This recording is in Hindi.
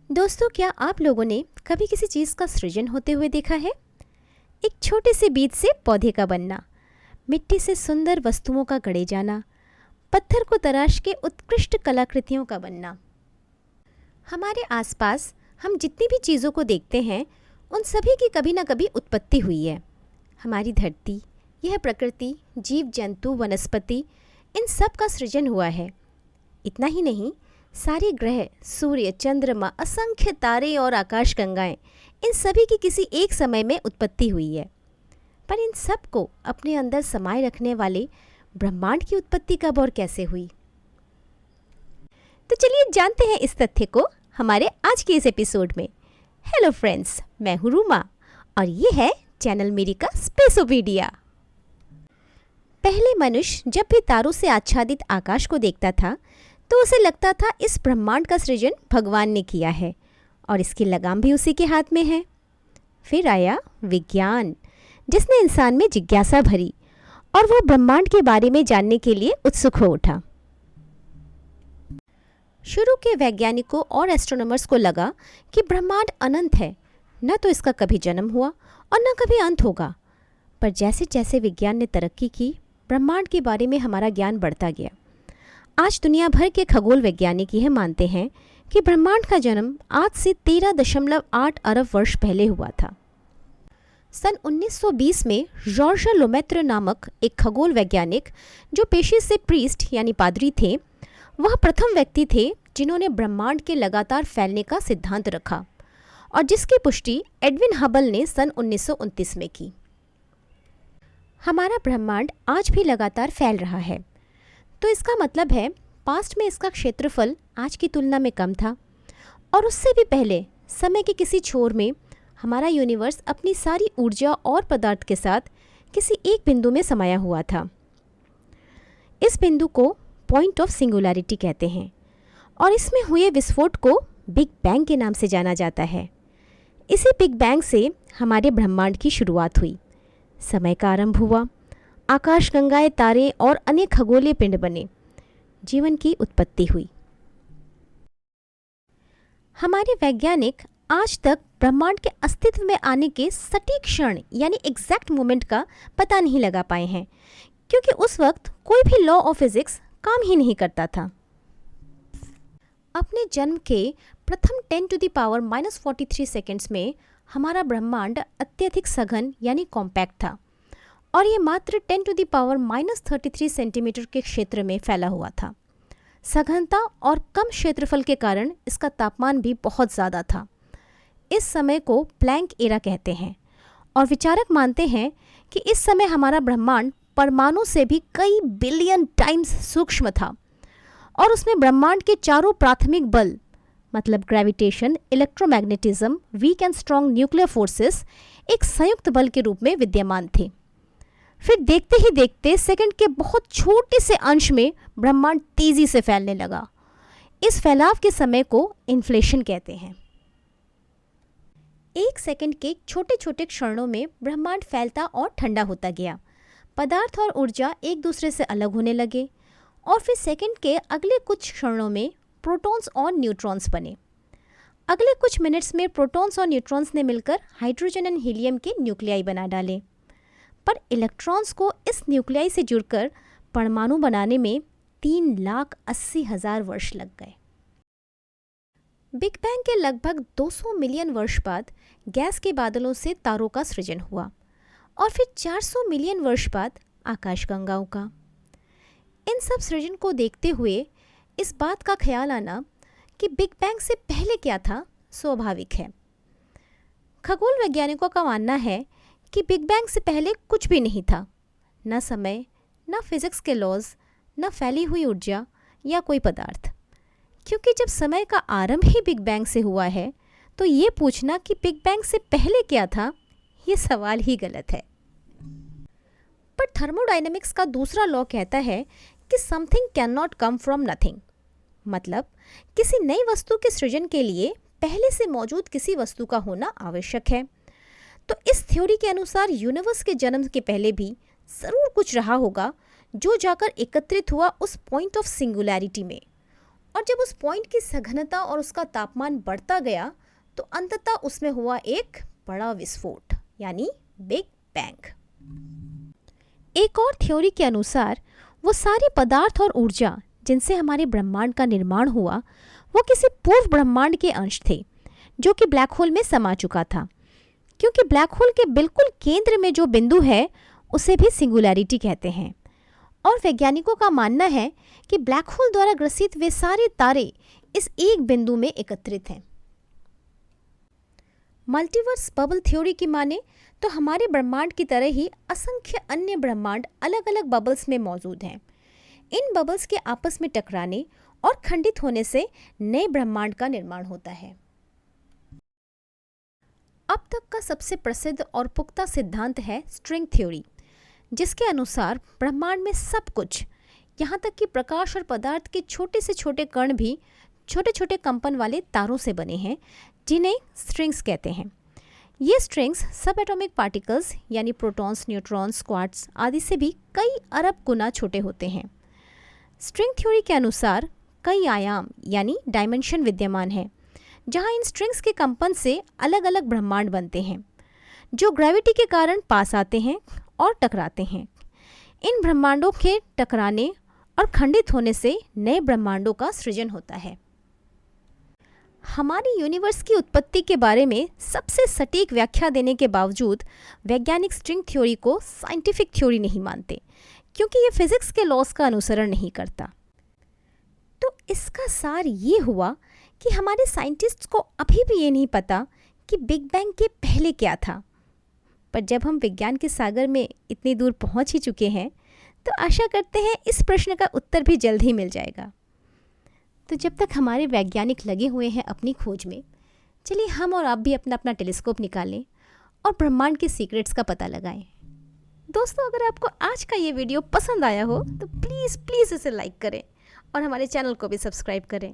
दोस्तों, क्या आप लोगों ने कभी किसी चीज़ का सृजन होते हुए देखा है? एक छोटे से बीज से पौधे का बनना, मिट्टी से सुंदर वस्तुओं का गढ़े जाना, पत्थर को तराश के उत्कृष्ट कलाकृतियों का बनना। हमारे आसपास हम जितनी भी चीज़ों को देखते हैं, उन सभी की कभी ना कभी उत्पत्ति हुई है। हमारी धरती, यह प्रकृति, जीव जंतु, वनस्पति, इन सब का सृजन हुआ है। इतना ही नहीं, सारे ग्रह, सूर्य, चंद्रमा, असंख्य तारे और आकाशगंगाएं, इन सभी की किसी एक समय में उत्पत्ति हुई है। पर इन सब को अपने अंदर समाये रखने वाले ब्रह्मांड की उत्पत्ति कब और कैसे हुई? तो चलिए जानते हैं इस तथ्य को हमारे आज के इस एपिसोड में। हेलो फ्रेंड्स, मैं हूँ रूमा और ये है चैनल मेरी का स्पेसोपीडिया। पहले मनुष्य जब भी तारों से आच्छादित आकाश को देखता था तो उसे लगता था इस ब्रह्मांड का सृजन भगवान ने किया है और इसकी लगाम भी उसी के हाथ में है। फिर आया विज्ञान, जिसने इंसान में जिज्ञासा भरी और वह ब्रह्मांड के बारे में जानने के लिए उत्सुक हो उठा। शुरू के वैज्ञानिकों और एस्ट्रोनॉमर्स को लगा कि ब्रह्मांड अनंत है, न तो इसका कभी जन्म हुआ और न कभी अंत होगा। पर जैसे जैसे विज्ञान ने तरक्की की, ब्रह्मांड के बारे में हमारा ज्ञान बढ़ता गया। आज दुनिया भर के खगोल वैज्ञानिक यह मानते हैं कि ब्रह्मांड का जन्म आज से 13.8 अरब वर्ष पहले हुआ था। सन 1920 में जॉर्ज लेमैत्र नामक एक खगोल वैज्ञानिक, जो पेशे से प्रीस्ट यानी पादरी थे, वह प्रथम व्यक्ति थे जिन्होंने ब्रह्मांड के लगातार फैलने का सिद्धांत रखा और जिसकी पुष्टि एडविन हबल ने सन 1929 में की। हमारा ब्रह्मांड आज भी लगातार फैल रहा है, तो इसका मतलब है पास्ट में इसका क्षेत्रफल आज की तुलना में कम था और उससे भी पहले समय के किसी छोर में हमारा यूनिवर्स अपनी सारी ऊर्जा और पदार्थ के साथ किसी एक बिंदु में समाया हुआ था। इस बिंदु को पॉइंट ऑफ सिंगुलैरिटी कहते हैं और इसमें हुए विस्फोट को बिग बैंग के नाम से जाना जाता है। इसी बिग बैंग से हमारे ब्रह्मांड की शुरुआत हुई, समय का आरंभ हुआ, आकाशगंगाएं, तारे और अनेक खगोलीय पिंड बने, जीवन की उत्पत्ति हुई। हमारे वैज्ञानिक आज तक ब्रह्मांड के अस्तित्व में आने के सटीक क्षण यानी एग्जैक्ट मोमेंट का पता नहीं लगा पाए हैं, क्योंकि उस वक्त कोई भी लॉ ऑफ फिजिक्स काम ही नहीं करता था। अपने जन्म के प्रथम 10⁻⁻43 सेकेंड्स में हमारा ब्रह्मांड अत्यधिक सघन यानी कॉम्पैक्ट था और ये मात्र 10⁻33 सेंटीमीटर के क्षेत्र में फैला हुआ था। सघनता और कम क्षेत्रफल के कारण इसका तापमान भी बहुत ज़्यादा था। इस समय को प्लैंक एरा कहते हैं और विचारक मानते हैं कि इस समय हमारा ब्रह्मांड परमाणु से भी कई बिलियन टाइम्स सूक्ष्म था और उसमें ब्रह्मांड के चारों प्राथमिक बल मतलब gravitation, electromagnetism, weak and strong nuclear forces एक संयुक्त बल के रूप में विद्यमान थे। फिर देखते ही देखते सेकंड के बहुत छोटे से अंश में ब्रह्मांड तेजी से फैलने लगा। इस फैलाव के समय को इन्फ्लेशन कहते हैं। एक सेकंड के छोटे छोटे क्षणों में ब्रह्मांड फैलता और ठंडा होता गया। पदार्थ और ऊर्जा एक दूसरे से अलग होने लगे और फिर सेकंड के अगले कुछ क्षणों में प्रोटॉन्स और न्यूट्रॉन्स बने। अगले कुछ मिनट्स में प्रोटॉन्स और न्यूट्रॉन्स ने मिलकर हाइड्रोजन एंड हीलियम के न्यूक्लियाई बना डाले। पर इलेक्ट्रॉन्स को इस न्यूक्लियाई से जुड़कर परमाणु बनाने में 3,80,000 वर्ष लग गए। बिग बैंग के लगभग 200 मिलियन वर्ष बाद गैस के बादलों से तारों का सृजन हुआ और फिर 400 मिलियन वर्ष बाद आकाशगंगाओं का। इन सब सृजन को देखते हुए इस बात का ख्याल आना कि बिग बैंग से पहले क्या था स्वाभाविक है। खगोल वैज्ञानिकों का मानना है कि बिग बैंग से पहले कुछ भी नहीं था, न समय, न फिजिक्स के लॉज, न फैली हुई ऊर्जा या कोई पदार्थ। क्योंकि जब समय का आरंभ ही बिग बैंग से हुआ है, तो ये पूछना कि बिग बैंग से पहले क्या था, ये सवाल ही गलत है। पर थर्मोडायनेमिक्स का दूसरा लॉ कहता है कि something can not come from nothing, मतलब किसी नई वस्तु के सृजन के लिए पहले से मौजूद किसी वस्तु का होना आवश्यक है। तो इस थ्योरी के अनुसार यूनिवर्स के जन्म के पहले भी ज़रूर कुछ रहा होगा जो जाकर एकत्रित हुआ उस पॉइंट ऑफ सिंगुलैरिटी में और जब उस पॉइंट की सघनता और उसका तापमान बढ़ता गया तो अंततः उसमें हुआ एक बड़ा विस्फोट यानी बिग बैंग। एक और थ्योरी के अनुसार वो सारे पदार्थ और ऊर्जा जिनसे हमारे ब्रह्मांड का निर्माण हुआ वो किसी पूर्व ब्रह्मांड के अंश थे जो कि ब्लैक होल में समा चुका था, क्योंकि ब्लैक होल के बिल्कुल केंद्र में जो बिंदु है उसे भी सिंगुलैरिटी कहते हैं। और वैज्ञानिकों का मानना है कि ब्लैक होल द्वारा ग्रसित वे सारे तारे इस एक बिंदु में एकत्रित हैं। मल्टीवर्स बबल थ्योरी की माने तो हमारे ब्रह्मांड की तरह ही असंख्य अन्य ब्रह्मांड अलग अलग बबल्स में मौजूद हैं। इन बबल्स के आपस में टकराने और खंडित होने से नए ब्रह्मांड का निर्माण होता है। अब तक का सबसे प्रसिद्ध और पुख्ता सिद्धांत है स्ट्रिंग थ्योरी, जिसके अनुसार ब्रह्मांड में सब कुछ, यहाँ तक कि प्रकाश और पदार्थ के छोटे से छोटे कण भी छोटे छोटे कंपन वाले तारों से बने हैं, जिन्हें स्ट्रिंग्स कहते हैं। ये स्ट्रिंग्स सब एटॉमिक पार्टिकल्स यानी प्रोटॉन्स, न्यूट्रॉन्स, क्वार्ट्स आदि से भी कई अरब गुना छोटे होते हैं। स्ट्रिंग थ्योरी के अनुसार कई आयाम यानी डायमेंशन विद्यमान है, जहाँ इन स्ट्रिंग्स के कंपन से अलग अलग ब्रह्मांड बनते हैं जो ग्रेविटी के कारण पास आते हैं और टकराते हैं। इन ब्रह्मांडों के टकराने और खंडित होने से नए ब्रह्मांडों का सृजन होता है। हमारी यूनिवर्स की उत्पत्ति के बारे में सबसे सटीक व्याख्या देने के बावजूद वैज्ञानिक स्ट्रिंग थ्योरी को साइंटिफिक थ्योरी नहीं मानते, क्योंकि ये फिजिक्स के लॉज का अनुसरण नहीं करता। तो इसका सार ये हुआ कि हमारे साइंटिस्ट्स को अभी भी ये नहीं पता कि बिग बैंग के पहले क्या था। पर जब हम विज्ञान के सागर में इतनी दूर पहुंच ही चुके हैं तो आशा करते हैं इस प्रश्न का उत्तर भी जल्द ही मिल जाएगा। तो जब तक हमारे वैज्ञानिक लगे हुए हैं अपनी खोज में, चलिए हम और आप भी अपना अपना टेलीस्कोप निकालें और ब्रह्मांड के सीक्रेट्स का पता लगाएं। दोस्तों, अगर आपको आज का ये वीडियो पसंद आया हो तो प्लीज़ इसे लाइक करें और हमारे चैनल को भी सब्सक्राइब करें,